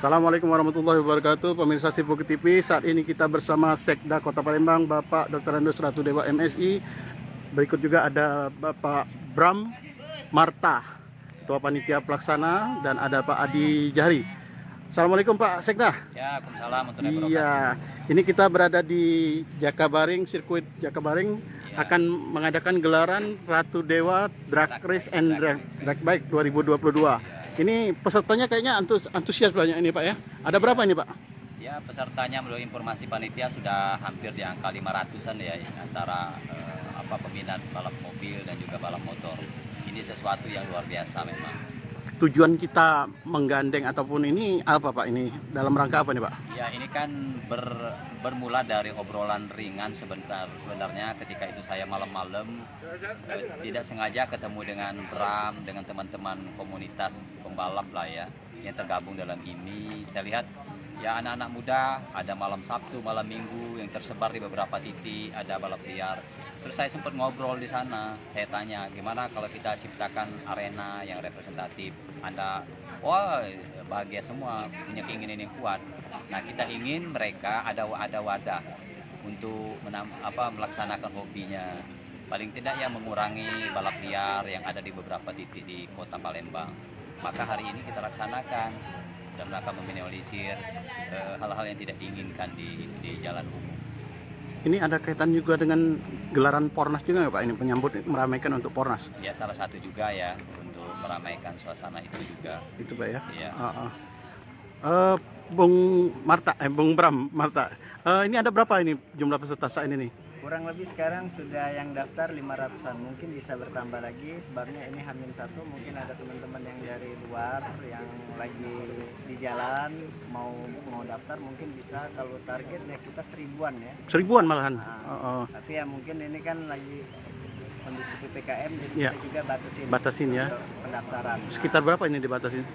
Assalamualaikum warahmatullahi wabarakatuh. Pemirsa Sipoki TV, saat ini kita bersama Sekda Kota Palembang, Bapak Dr. Andus Ratu Dewa MSI. Berikut juga ada Bapak Bram Marta, Ketua Panitia Pelaksana, dan ada Pak Adi Jahri. Assalamualaikum Pak Sekda. Ya, Waalaikumsalam. Iya, ini kita berada di Jakabaring, sirkuit Jakabaring, akan mengadakan gelaran Ratu Dewa Drag Race and Drag Bike 2022. Ini pesertanya kayaknya antusias banyak ini Pak ya. Ada berapa ini Pak? Ya, pesertanya menurut informasi panitia sudah hampir di angka 500-an ya, antara peminat balap mobil dan juga balap motor. Ini sesuatu yang luar biasa memang. Tujuan kita menggandeng ataupun ini apa Pak, ini dalam rangka apa nih Pak? Ya, ini kan bermula dari obrolan ringan sebenarnya ketika itu saya malam-malam tidak sengaja ketemu dengan Bram, dengan teman-teman komunitas pembalap lah ya yang tergabung dalam ini. Saya lihat ya anak-anak muda, ada malam Sabtu, malam Minggu yang tersebar di beberapa titik, ada balap liar. Terus saya sempat ngobrol di sana, saya tanya gimana kalau kita ciptakan arena yang representatif. Anda, wah bahagia semua, punya keinginan yang kuat. Nah, kita ingin mereka ada wadah untuk melaksanakan hobinya. Paling tidak ya mengurangi balap liar yang ada di beberapa titik di Kota Palembang. Maka hari ini kita laksanakan dan akan meminimalisir hal-hal yang tidak diinginkan di jalan umum. Ini ada kaitan juga dengan gelaran Pornas juga nggak Pak? Ini penyambut meramaikan untuk Pornas. Ya, salah satu juga ya untuk meramaikan suasana itu juga. Itu Pak ya. Ya. Bung Bram Marta. Ini ada berapa ini jumlah peserta saat ini nih? Kurang lebih sekarang sudah yang daftar 500-an, mungkin bisa bertambah lagi. Sebabnya ini H-1, mungkin ada teman-teman yang dari luar yang lagi di jalan mau daftar, mungkin bisa. Kalau target ya kita 1000-an ya. 1000-an malahan. Tapi ya mungkin ini kan lagi kondisi PPKM, jadi Ya. kita juga Batasin ya. untuk pendaftaran. Sekitar berapa ini dibatasin?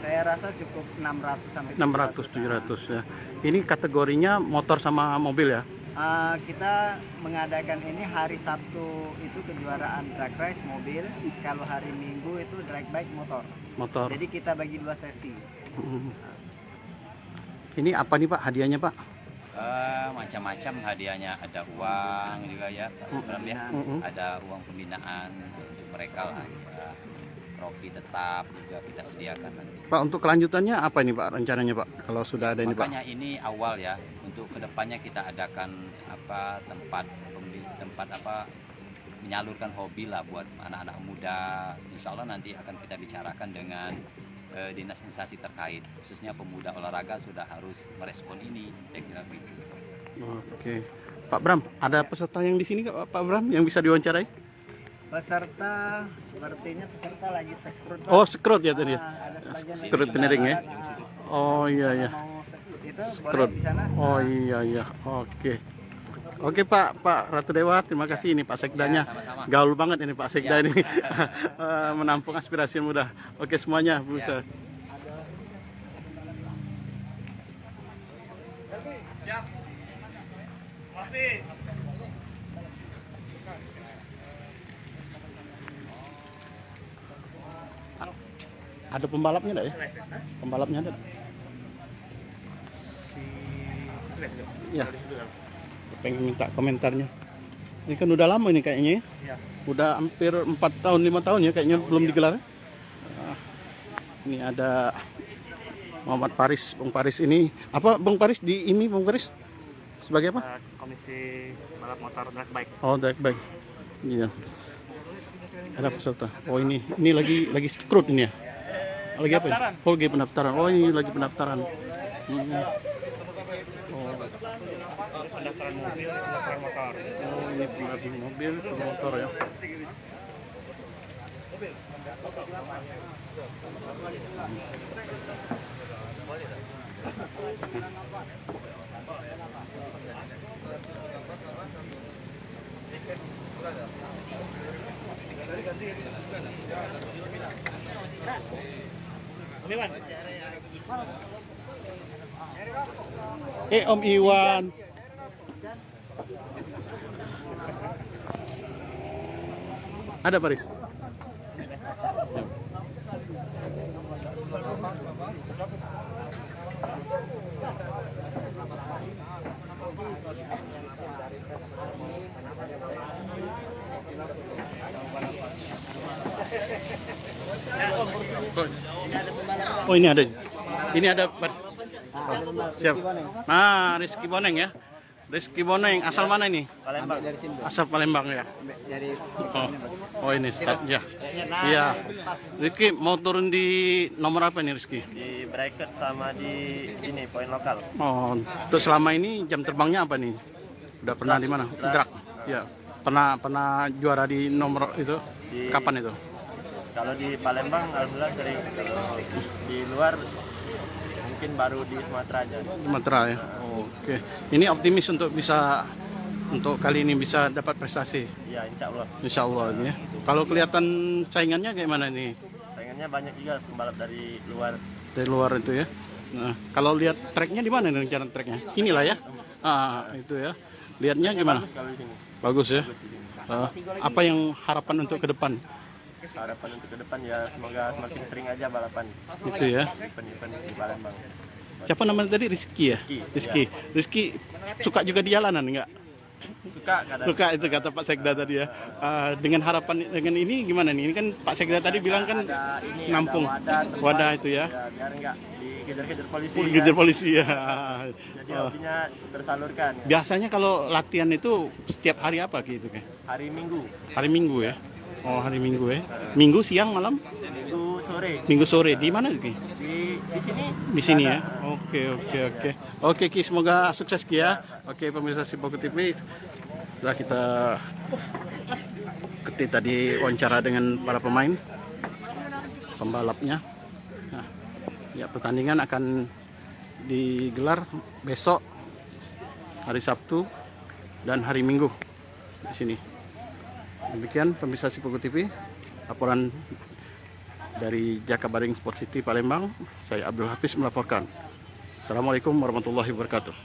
Saya rasa cukup 600 sampai 600-700 ya. Ini kategorinya motor sama mobil ya? Kita mengadakan ini hari Sabtu itu kejuaraan drag race mobil, kalau hari Minggu itu drag bike motor. Jadi kita bagi 2 sesi. Ini apa nih Pak hadiahnya Pak? Macam-macam hadiahnya, ada uang juga ya, Bram ya. Ada uang pembinaan untuk mereka lah. Ya. Trofi tetap juga kita sediakan nanti. Pak, untuk kelanjutannya apa ini Pak rencananya Pak? Kalau sudah ada ini Pak? Makanya ini awal ya, untuk kedepannya kita adakan tempat menyalurkan hobi lah buat anak-anak muda. Insya Allah nanti akan kita bicarakan dengan dinas instansi terkait, khususnya pemuda olahraga sudah harus merespon ini. Saya kira begitu. Oke, Pak Bram, ada peserta yang di sini nggak Pak Bram yang bisa diwawancarai? Peserta sepertinya lagi sekrut. Oh, sekrut ya tadi ya? Ada sebagian yang Sekrut engineering ya? Oh iya ya. mau itu Sekrut. boleh di sana. Oh iya. Oke Pak Ratu Dewa, terima kasih ini Pak Sekdanya. Sama-sama. Gaul banget ini Pak Sekda ini. Menampung aspirasi muda. Oke semuanya, berusaha. Ada pembalapnya enggak ya? Pembalapnya ada? Ya. Pengen minta komentarnya. Ini kan udah lama ini kayaknya ya. Ya. Udah hampir 4 tahun 5 tahun ya kayaknya belum digelar. Ini ada Muhammad Faris, Bung Faris ini. Apa Bung Faris di ini Bung Faris? Sebagai apa? Komisi balap motor drag bike. Oh, drag bike. Iya. Ada peserta. Oh ini lagi skrut ini ya. Lagi apa ya? Oh, lagi pendaftaran. Oh, ini lagi pendaftaran. Pendaftaran mobil, pendaftaran motor. Oh, ini pendaftaran mobil, motor ya. Om Iwan. Ada Paris. Oh ini ada. Ini ada. Oh, siap. Nah, Rizky Boneng ya. Rizky Boneng, asal mana ini? Palembang dari sini. Asal Palembang ya. Dari Oh ini start ya. Iya. Rizky mau turun di nomor apa nih Rizky? di bracket sama di ini poin lokal. Oh, terus selama ini jam terbangnya apa nih? Udah pernah di mana? Drak. Ya. Pernah juara di nomor itu? Kapan itu? Kalau di Palembang alhamdulillah sering. Kalau di luar mungkin baru di Sumatera aja. Sumatera ya. Oke. Ini optimis untuk kali ini bisa dapat prestasi. Iya, insya Allah. Insya Allah ya. Kalau kelihatan saingannya kayak mana nih? Saingannya banyak juga pembalap dari luar. Dari luar itu ya. Nah, kalau lihat treknya di mana nih rencana treknya? Inilah ya. Itu ya. Lihatnya gimana? Bagus kalau di sini. Bagus ya. Bagus di sini. Apa yang harapan untuk ke depan? Harapan untuk ke depan ya semoga semakin sering aja balapan. Itu ya. Event-event di Palembang. Siapa namanya tadi? Rizky ya? Rizky, Rizky suka juga di jalanan enggak? Suka kadang. Suka itu kata Pak Sekda tadi ya. Dengan harapan dengan ini gimana nih? Ini kan Pak Sekda tadi bilang kan Ada ini, ngampung. ada tempat, Wadah itu ya. biar enggak dikejar-kejar polisi. Kejar kan. polisi ya. Jadi hobinya tersalurkan. Biasanya kalau latihan itu setiap hari apa gitu kan? Hari Minggu, Hari Minggu ya. Oh, hari Minggu ya. Minggu siang malam? Minggu sore Minggu sore di mana Ki? di sini. Di sini ada. ya. Oke Ki, semoga sukses Ki ya. Oke pemirsa Sipoku TV. Setelah kita tadi wawancara dengan para pemain pembalapnya. Nah, ya pertandingan akan digelar besok hari Sabtu dan hari Minggu di sini. Demikian pemirsa Sipoku TV, laporan dari Jakabaring Sport City Palembang. Saya Abdul Hafiz melaporkan. Assalamualaikum warahmatullahi wabarakatuh.